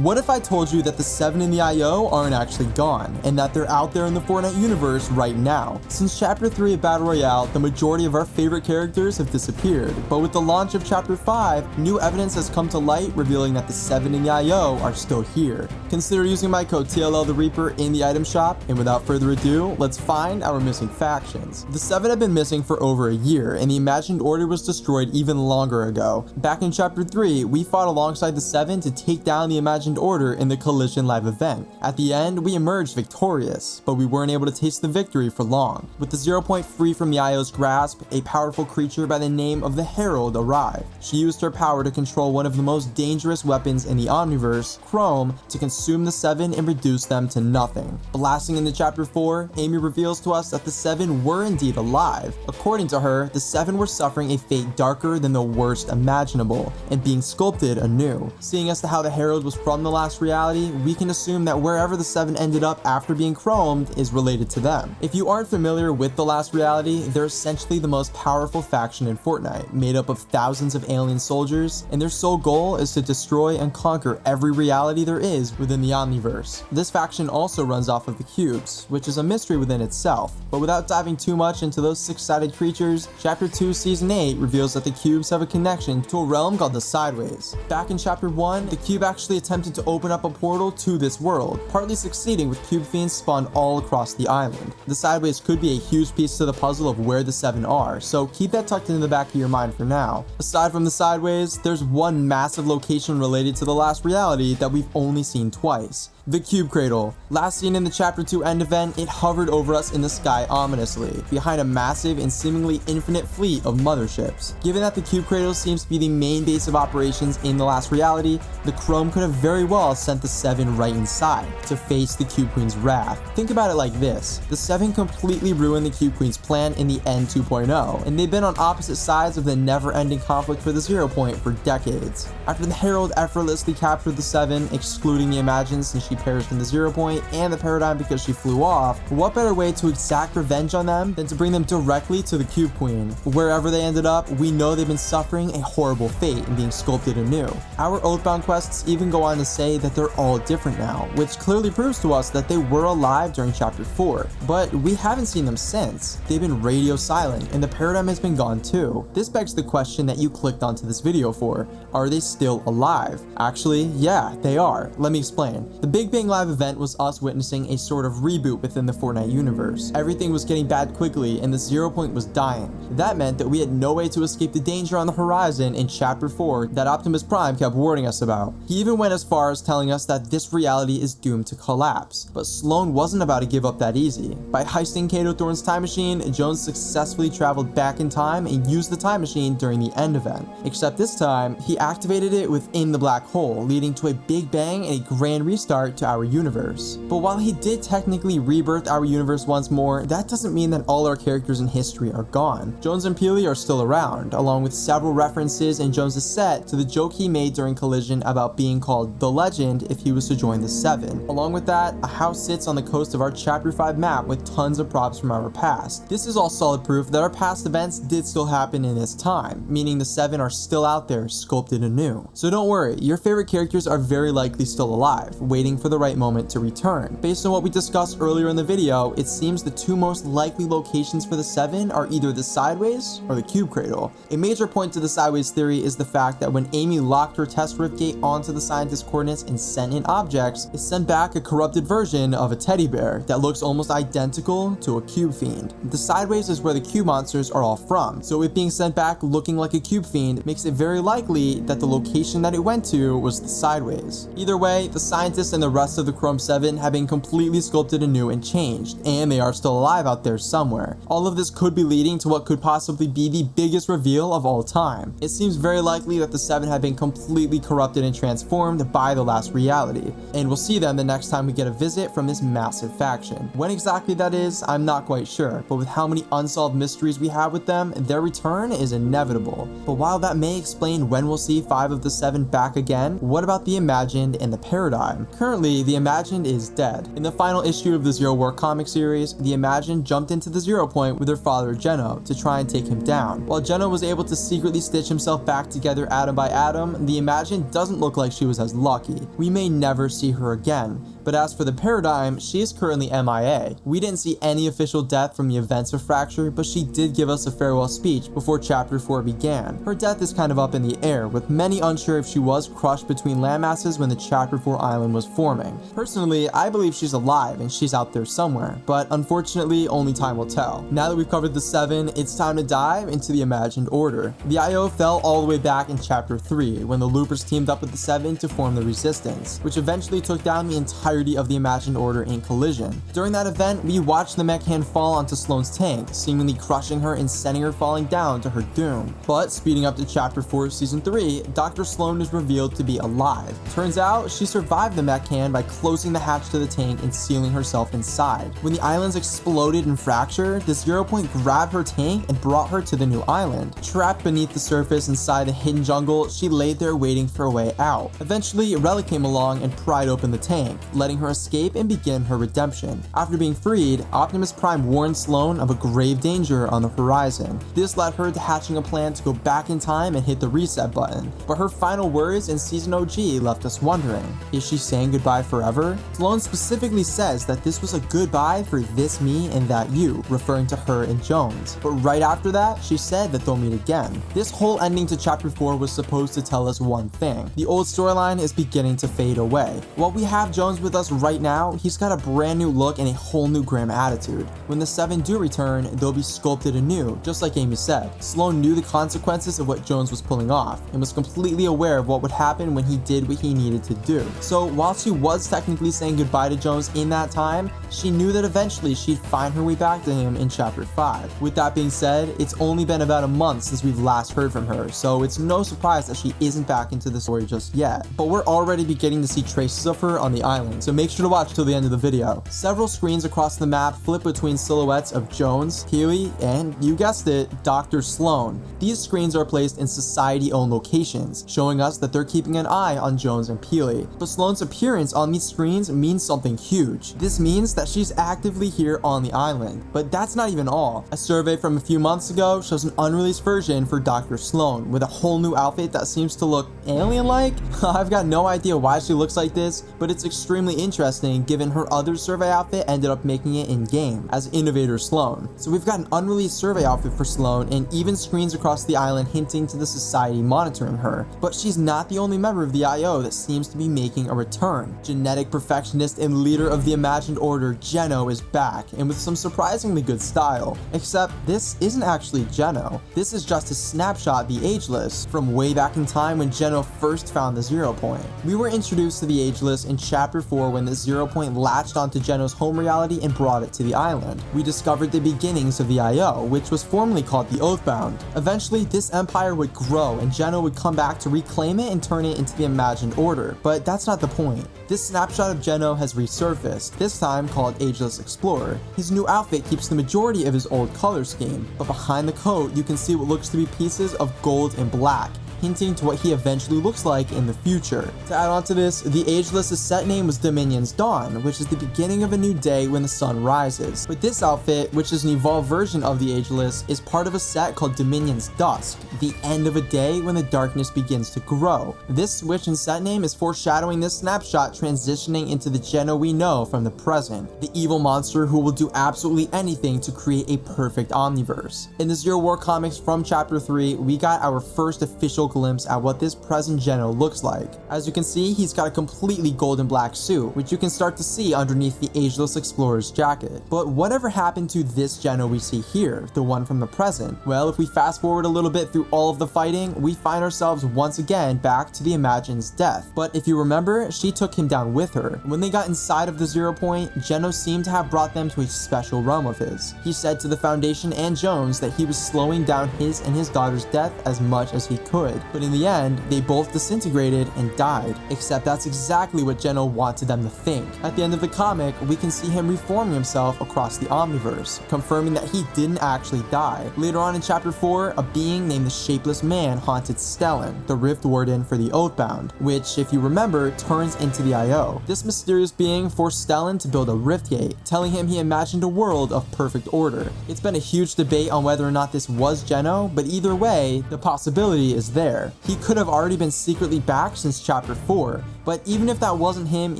What if I told you that the 7 in the IO aren't actually gone, and that they're out there in the Fortnite universe right now? Since Chapter 3 of Battle Royale, the majority of our favorite characters have disappeared, but with the launch of Chapter 5, new evidence has come to light revealing that the 7 in the IO are still here. Consider using my code TLL the Reaper in the item shop, and without further ado, let's find our missing factions. The 7 have been missing for over a year, and the Imagined Order was destroyed even longer ago. Back in Chapter 3, we fought alongside the 7 to take down the Imagined Order in the Collision Live event. At the end, we emerged victorious, but we weren't able to taste the victory for long. With the 0 point free from the IO's grasp, a powerful creature by the name of the Herald arrived. She used her power to control one of the most dangerous weapons in the Omniverse, Chrome, to consume the 7 and reduce them to nothing. Blasting into Chapter 4, Amy reveals to us that the 7 were indeed alive. According to her, the 7 were suffering a fate darker than the worst imaginable, and being sculpted anew. Seeing as to how the Herald was from the last reality, we can assume that wherever the 7 ended up after being chromed is related to them. If you aren't familiar with the last reality, they're essentially the most powerful faction in Fortnite, made up of thousands of alien soldiers, and their sole goal is to destroy and conquer every reality there is within the Omniverse. This faction also runs off of the cubes, which is a mystery within itself, but without diving too much into those six-sided creatures, Chapter 2 Season 8 reveals that the cubes have a connection to a realm called the Sideways. Back in Chapter 1, the cube actually attempted to open up a portal to this world, partly succeeding with cube fiends spawned all across the island. The Sideways could be a huge piece to the puzzle of where the 7 are, so keep that tucked into the back of your mind for now. Aside from the Sideways, there's one massive location related to the last reality that we've only seen twice. The Cube Cradle. Last seen in the Chapter 2 end event, it hovered over us in the sky ominously, behind a massive and seemingly infinite fleet of motherships. Given that the Cube Cradle seems to be the main base of operations in the last reality, the Chrome could have very well sent the 7 right inside to face the Cube Queen's wrath. Think about it like this: the 7 completely ruined the Cube Queen's plan in the End 2.0, and they've been on opposite sides of the never-ending conflict for the 0 point for decades. After the Herald effortlessly captured the 7, excluding the Imagine since she perished in the 0 point, and the Paradigm because she flew off, what better way to exact revenge on them than to bring them directly to the Cube Queen? Wherever they ended up, we know they've been suffering a horrible fate and being sculpted anew. Our Oathbound quests even go on to say that they're all different now, which clearly proves to us that they were alive during Chapter 4, but we haven't seen them since. They've been radio silent, and the Paradigm has been gone too. This begs the question that you clicked onto this video for: are they still alive? Actually, yeah, they are. Let me explain. The Big Bang Live event was us witnessing a sort of reboot within the Fortnite universe. Everything was getting bad quickly, and the 0 point was dying. That meant that we had no way to escape the danger on the horizon in Chapter 4 that Optimus Prime kept warning us about. He even went as far as telling us that this reality is doomed to collapse. But Sloan wasn't about to give up that easy. By heisting Kato Thorne's time machine, Jones successfully traveled back in time and used the time machine during the end event. Except this time, he activated it within the black hole, leading to a big bang and a grand restart to our universe. But while he did technically rebirth our universe once more, that doesn't mean that all our characters in history are gone. Jones and Peely are still around, along with several references in Jones' set to the joke he made during Collision about being called the Legend if he was to join the 7. Along with that, a house sits on the coast of our Chapter 5 map with tons of props from our past. This is all solid proof that our past events did still happen in this time, meaning the 7 are still out there sculpted anew. So don't worry, your favorite characters are very likely still alive, waiting for the right moment to return. Based on what we discussed earlier in the video, it seems the two most likely locations for the 7 are either the Sideways or the Cube Cradle. A major point to the Sideways theory is the fact that when Amy locked her test rift gate onto the scientist coordinates and sent in objects, it sent back a corrupted version of a teddy bear that looks almost identical to a cube fiend. The Sideways is where the cube monsters are all from, so it being sent back looking like a cube fiend makes it very likely that the location that it went to was the Sideways. Either way, the scientists and the rest of the Chrome 7 have been completely sculpted anew and changed, and they are still alive out there somewhere. All of this could be leading to what could possibly be the biggest reveal of all time. It seems very likely that the 7 have been completely corrupted and transformed by the last reality, and we'll see them the next time we get a visit from this massive faction. When exactly that is, I'm not quite sure, but with how many unsolved mysteries we have with them, their return is inevitable. But while that may explain when we'll see 5 of the 7 back again, what about the Imagined and the Paradigm? Currently, the Imagined is dead. In the final issue of the Zero War comic series, the Imagined jumped into the 0 point with her father Geno to try and take him down. While Geno was able to secretly stitch himself back together atom by atom, the Imagined doesn't look like she was as lucky. unlucky. We may never see her again. But as for the Paradigm, she is currently MIA. We didn't see any official death from the events of Fracture, but she did give us a farewell speech before Chapter 4 began. Her death is kind of up in the air, with many unsure if she was crushed between landmasses when the Chapter 4 island was forming. Personally, I believe she's alive and she's out there somewhere, but unfortunately, only time will tell. Now that we've covered the 7, it's time to dive into the Imagined Order. The IO fell all the way back in Chapter 3, when the Loopers teamed up with the 7 to form the Resistance, which eventually took down the entirety of the Imagined Order in collision. During that event, we watched the mech hand fall onto Sloane's tank, seemingly crushing her and sending her falling down to her doom. But speeding up to Chapter 4 Season 3, Dr. Sloane is revealed to be alive. Turns out, she survived the mech hand by closing the hatch to the tank and sealing herself inside. When the islands exploded and fractured, the 0 Point grabbed her tank and brought her to the new island. Trapped beneath the surface inside the hidden jungle, she laid there waiting for a way out. Eventually, Relic came along and pried open the tank, letting her escape and begin her redemption. After being freed, Optimus Prime warned Sloane of a grave danger on the horizon. This led her to hatching a plan to go back in time and hit the reset button. But her final words in Season OG left us wondering, is she saying goodbye forever? Sloane specifically says that this was a goodbye for this me and that you, referring to her and Jones. But right after that, she said that they'll meet again. This whole ending to Chapter 4 was supposed to tell us one thing. The old storyline is beginning to fade away. While we have Jones with us right now, he's got a brand new look and a whole new grim attitude. When the 7 do return, they'll be sculpted anew, just like Amy said. Sloane knew the consequences of what Jones was pulling off, and was completely aware of what would happen when he did what he needed to do. So while she was technically saying goodbye to Jones in that time, she knew that eventually she'd find her way back to him in Chapter 5. With that being said, it's only been about a month since we've last heard from her, so it's no surprise that she isn't back into the story just yet. But we're already beginning to see traces of her on the island, so make sure to watch till the end of the video. Several screens across the map flip between silhouettes of Jones, Keely, and, you guessed it, Dr. Sloane. These screens are placed in society-owned locations, showing us that they're keeping an eye on Jones and Keely. But Sloane's appearance on these screens means something huge. This means that she's actively here on the island. But that's not even all. A survey from a few months ago shows an unreleased version for Dr. Sloane, with a whole new outfit that seems to look alien-like. I've got no idea why she looks like this, but it's extremely interesting given her other survey outfit ended up making it in-game as Innovator Sloane. So we've got an unreleased survey outfit for Sloane and even screens across the island hinting to the society monitoring her. But she's not the only member of the IO that seems to be making a return. Genetic perfectionist and leader of the Imagined Order, Geno, is back, and with some surprisingly good style. Except this isn't actually Geno. This is just a snapshot, the Ageless, from way back in time when Geno first found the 0 Point. We were introduced to the Ageless in Chapter 4 when the 0 Point latched onto Geno's home reality and brought it to the island. We discovered the beginnings of the IO, which was formerly called the Oathbound. Eventually, this empire would grow and Geno would come back to reclaim it and turn it into the Imagined Order, but that's not the point. This snapshot of Geno has resurfaced, this time called Ageless Explorer. His new outfit keeps the majority of his old color scheme, but behind the coat you can see what looks to be pieces of gold and black, hinting to what he eventually looks like in the future. To add on to this, the Ageless's set name was Dominion's Dawn, which is the beginning of a new day when the sun rises. But this outfit, which is an evolved version of the Ageless, is part of a set called Dominion's Dusk, the end of a day when the darkness begins to grow. This switch in set name is foreshadowing this snapshot transitioning into the Geno we know from the present, the evil monster who will do absolutely anything to create a perfect omniverse. In the Zero War comics from Chapter 3, we got our first official glimpse at what this present Geno looks like. As you can see, he's got a completely gold and black suit, which you can start to see underneath the Ageless Explorer's jacket. But whatever happened to this Geno we see here, the one from the present? Well, if we fast forward a little bit through all of the fighting, we find ourselves once again back to the Imagine's death. But if you remember, she took him down with her. When they got inside of the 0 Point, Geno seemed to have brought them to a special realm of his. He said to the Foundation and Jones that he was slowing down his and his daughter's death as much as he could. But in the end, they both disintegrated and died. Except that's exactly what Geno wanted them to think. At the end of the comic, we can see him reforming himself across the Omniverse, confirming that he didn't actually die. Later on in Chapter 4, a being named the Shapeless Man haunted Stellan, the Rift Warden for the Oathbound, which, if you remember, turns into the IO. This mysterious being forced Stellan to build a rift gate, telling him he imagined a world of perfect order. It's been a huge debate on whether or not this was Geno, but either way, the possibility is there. He could have already been secretly back since Chapter 4, but But even if that wasn't him,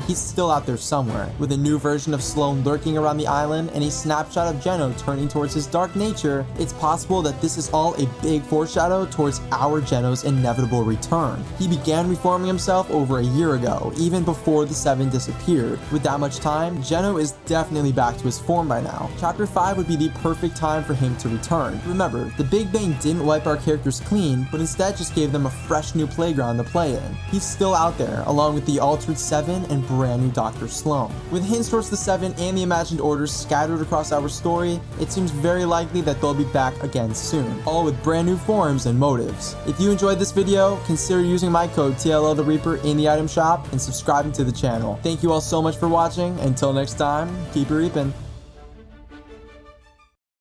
he's still out there somewhere, with a new version of Sloane lurking around the island and a snapshot of Geno turning towards his dark nature. It's possible that this is all a big foreshadow towards our Geno's inevitable return. He began reforming himself over a year ago, even before the Seven disappeared. With that much time, Geno is definitely back to his form by now. Chapter 5 would be the perfect time for him to return. Remember, the Big Bang didn't wipe our characters clean, but instead just gave them a fresh new playground to play in. He's still out there, along with the Altered Seven and brand new Dr. Sloane. With hints towards the Seven and the Imagined Orders scattered across our story, it seems very likely that they'll be back again soon, all with brand new forms and motives. If you enjoyed this video, consider using my code TLL the Reaper in the item shop and subscribing to the channel. Thank you all so much for watching. Until next time, keep it reapin'.